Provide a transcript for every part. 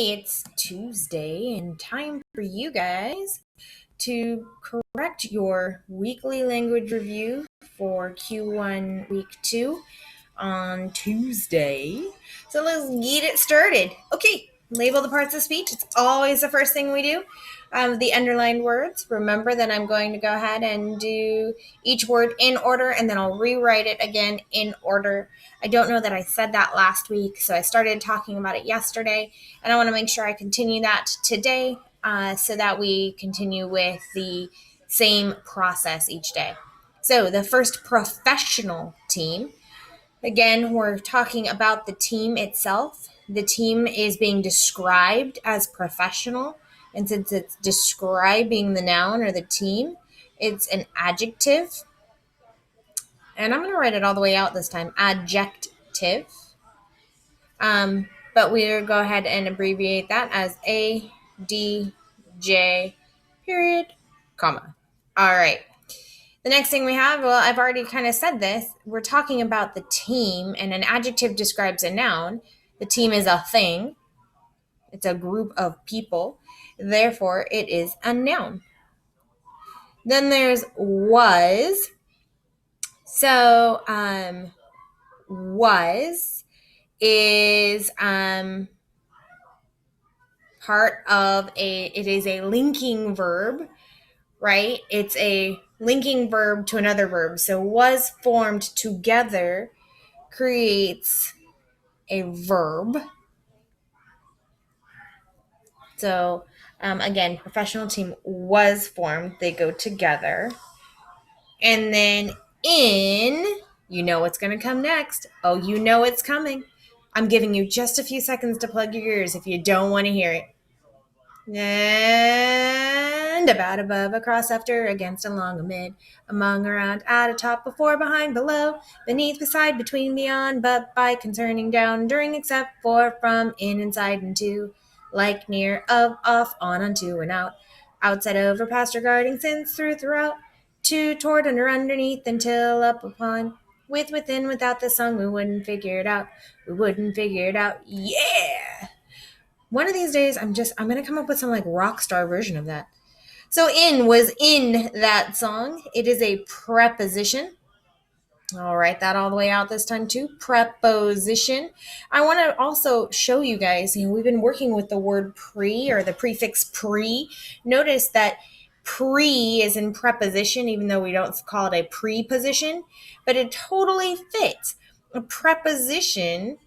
It's Tuesday and time for you guys to correct your weekly language review for Q1 week 2 on Tuesday. So let's get it started. Okay, label the parts of speech. It's always the first thing we do. The underlined words. Remember that I'm going to go ahead and do each word in order, and then I'll rewrite it again in order. I don't know that I said that last week, so I started talking about it yesterday, and I want to make sure I continue that today so that we continue with the same process each day. So the first professional team. Again, we're talking about the team itself. The team is being described as professional. And since it's describing the noun or the team, it's an adjective. And I'm going to write it all the way out this time. Adjective. But we'll go ahead and abbreviate that as A, D, J, period, comma. All right. The next thing we have, well, I've already kind of said this. We're talking about the team, and an adjective describes a noun. The team is a thing. It's a group of people. Therefore, it is a noun. Then there's was. So, was is part of it is a linking verb, right? It's a linking verb to another verb. So was formed together creates a verb. So again, professional team was formed. They go together. And then in, you know what's going to come next. Oh, you know it's coming. I'm giving you just a few seconds to plug your ears if you don't want to hear it. And about, above, across, after, against, along, amid, among, around, at, atop, before, behind, below, beneath, beside, between, beyond, but, by, concerning, down, during, except, for, from, in, inside, into, like, near, of, off, on, onto, and out, outside, over, past, regarding, since, through, throughout, to, toward, under, underneath, until, up, upon, with, within, without the song, we wouldn't figure it out. We wouldn't figure it out. Yeah! One of these days, I'm going to come up with some like rock star version of that. So in was in that song. It is a preposition. I'll write that all the way out this time too. Preposition. I want to also show you guys, we've been working with the word pre or the prefix pre. Notice that pre is in preposition, even though we don't call it a preposition, but it totally fits. A preposition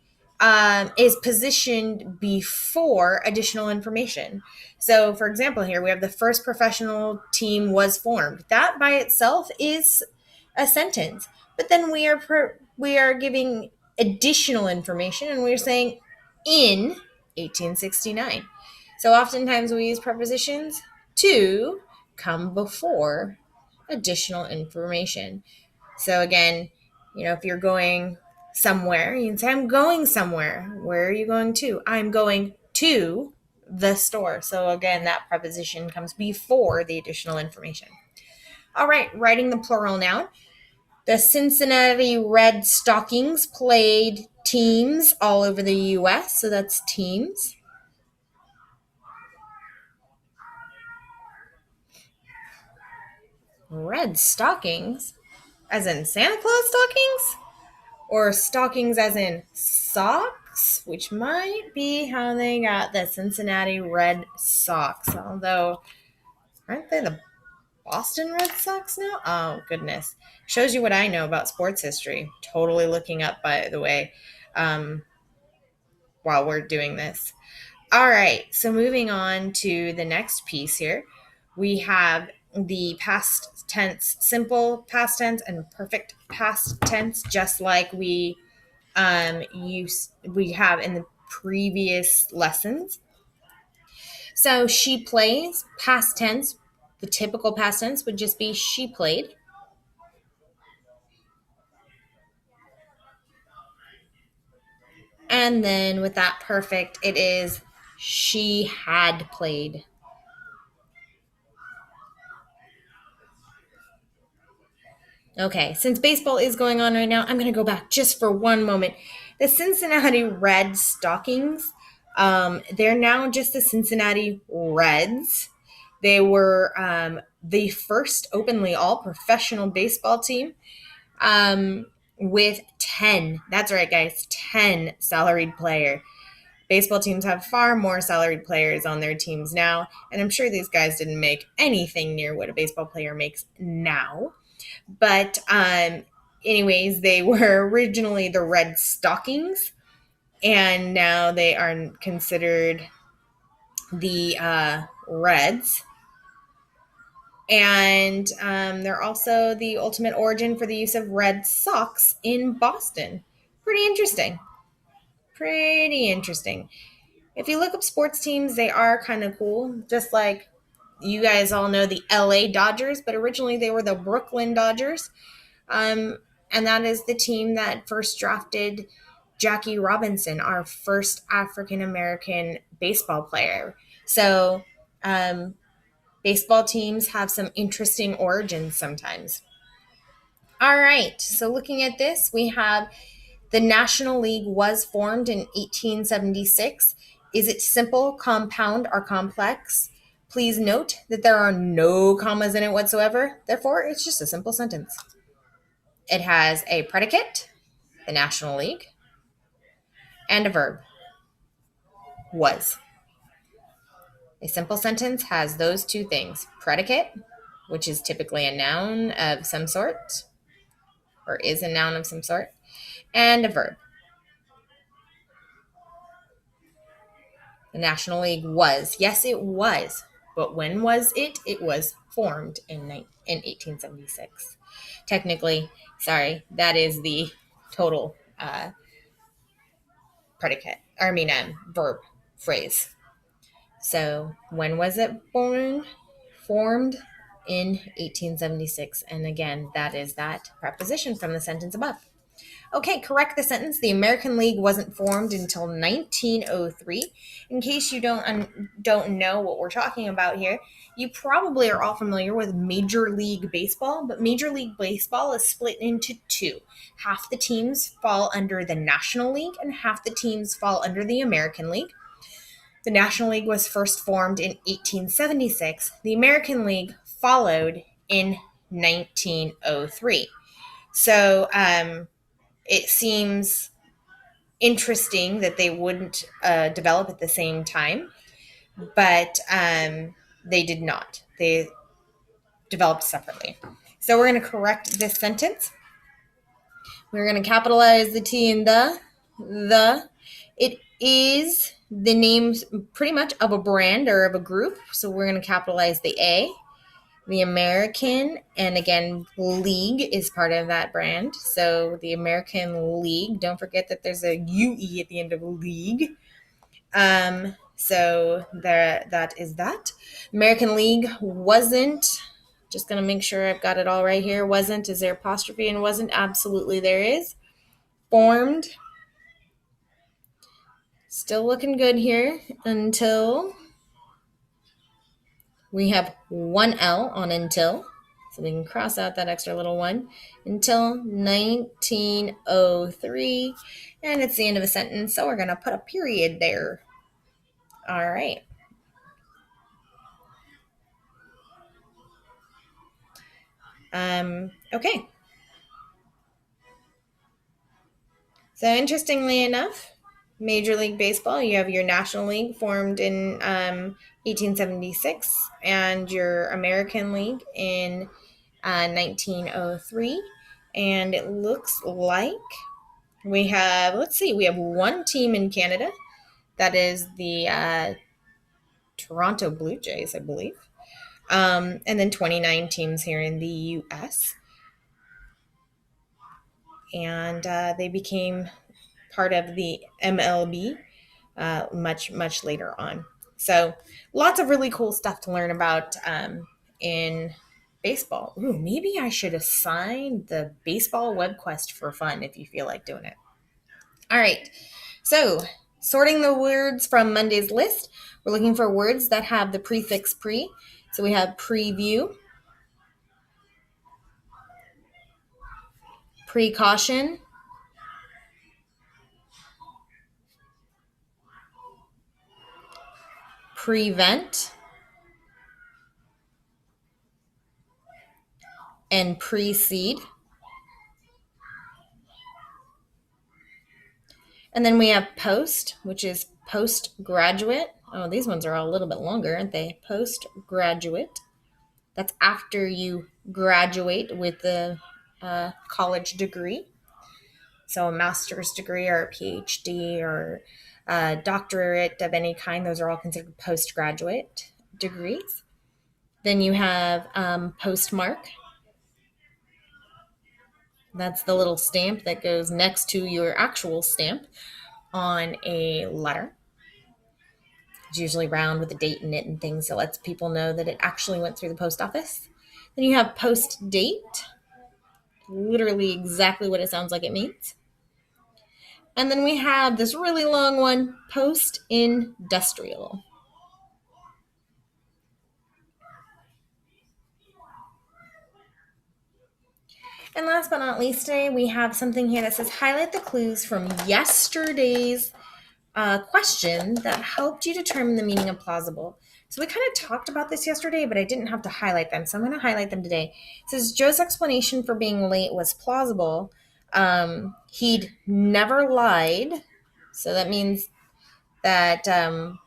is positioned before additional information. So, for example, here we have the first professional team was formed. That by itself is a sentence. But then we are giving additional information, and we're saying in 1869. So oftentimes we use prepositions to come before additional information. So again, if you're going somewhere, you can say, I'm going somewhere. Where are you going to? I'm going to the store. So again, that preposition comes before the additional information. All right, writing the plural noun. The Cincinnati Red Stockings played teams all over the U.S., so that's teams. Red stockings, as in Santa Claus stockings? Or stockings as in socks, which might be how they got the Cincinnati Red Sox. Although, aren't they the Boston Red Sox now? Oh, goodness. Shows you what I know about sports history. Totally looking up, by the way, while we're doing this. All right, so moving on to the next piece here. We have the past tense, simple past tense, and perfect past tense, just like we have in the previous lessons. So she plays, past tense. The typical past tense would just be she played. And then with that perfect, it is she had played. Okay, since baseball is going on right now, I'm going to go back just for one moment. The Cincinnati Red Stockings They're now just the Cincinnati Reds. They were the first openly all professional baseball team with 10. That's right, guys, 10 salaried player. Baseball teams have far more salaried players on their teams now, and I'm sure these guys didn't make anything near what a baseball player makes now. But, anyways, they were originally the Red Stockings, and now they are considered the Reds. And they're also the ultimate origin for the use of Red Sox in Boston. Pretty interesting. Pretty interesting. If you look up sports teams, they are kind of cool. Just like you guys all know the LA Dodgers, but originally they were the Brooklyn Dodgers. Um, and that is the team that first drafted Jackie Robinson, our first African American baseball player. So, baseball teams have some interesting origins sometimes. All right, so looking at this, we have the National League was formed in 1876. Is it simple, compound, or complex? Please note that there are no commas in it whatsoever. Therefore, it's just a simple sentence. It has a predicate, the National League, and a verb, was. A simple sentence has those two things: predicate, which is typically a noun of some sort, or is a noun of some sort, and a verb. The National League was. Yes, it was. But when was it? It was formed in 1876. Technically, sorry, that is the total predicate, verb phrase. So, when was it born? Formed in 1876. And again, that is that preposition from the sentence above. Okay, correct the sentence. The American League wasn't formed until 1903. In case you don't know what we're talking about here, you probably are all familiar with Major League Baseball, but Major League Baseball is split into two. Half the teams fall under the National League and half the teams fall under the American League. The National League was first formed in 1876. The American League followed in 1903. So, it seems interesting that they wouldn't develop at the same time, but they did not. They developed separately. So we're going to correct this sentence. We're going to capitalize the T in the. It is the name pretty much of a brand or of a group. So we're going to capitalize the A. The American, and again, League is part of that brand. So the American League, don't forget that there's a UE at the end of League. So that is that. American League wasn't, just going to make sure I've got it all right here. Wasn't, is there apostrophe and wasn't? Absolutely there is. Formed. Still looking good here until we have one L on until. So we can cross out that extra little one. Until 1903. And it's the end of a sentence, so we're going to put a period there. All right. Okay. So interestingly enough, Major League Baseball, you have your National League formed in 1876 and your American League in 1903. And it looks like we have one team in Canada. That is the Toronto Blue Jays, I believe. And then 29 teams here in the U.S. And they became part of the MLB much later on. So lots of really cool stuff to learn about in baseball. Ooh, maybe I should assign the baseball web quest for fun if you feel like doing it. All right. So sorting the words from Monday's list, we're looking for words that have the prefix pre. So we have preview, precaution, prevent, and precede. And then we have post, which is postgraduate. Oh, these ones are all a little bit longer, aren't they? Postgraduate. That's after you graduate with the college degree. So a master's degree or a PhD or a doctorate of any kind, those are all considered postgraduate degrees. Then you have postmark. That's the little stamp that goes next to your actual stamp on a letter. It's usually round with a date in it and things that lets people know that it actually went through the post office. Then you have post date, literally exactly what it sounds like it means. And then we have this really long one, post industrial. And last but not least, today we have something here that says highlight the clues from yesterday's question that helped you determine the meaning of plausible. So we kind of talked about this yesterday, but I didn't have to highlight them. So I'm going to highlight them today. It says Joe's explanation for being late was plausible. He'd never lied. So that means that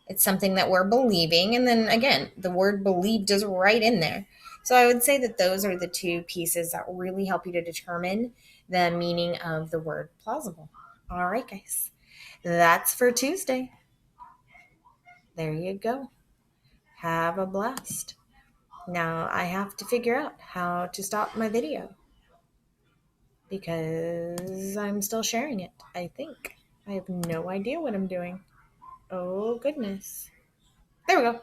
it's something that we're believing. And then again, the word believed is right in there. So I would say that those are the two pieces that really help you to determine the meaning of the word plausible. All right, guys. That's for Tuesday. There you go. Have a blast. Now I have to figure out how to stop my video because I'm still sharing it, I think. I have no idea what I'm doing. Oh, goodness. There we go.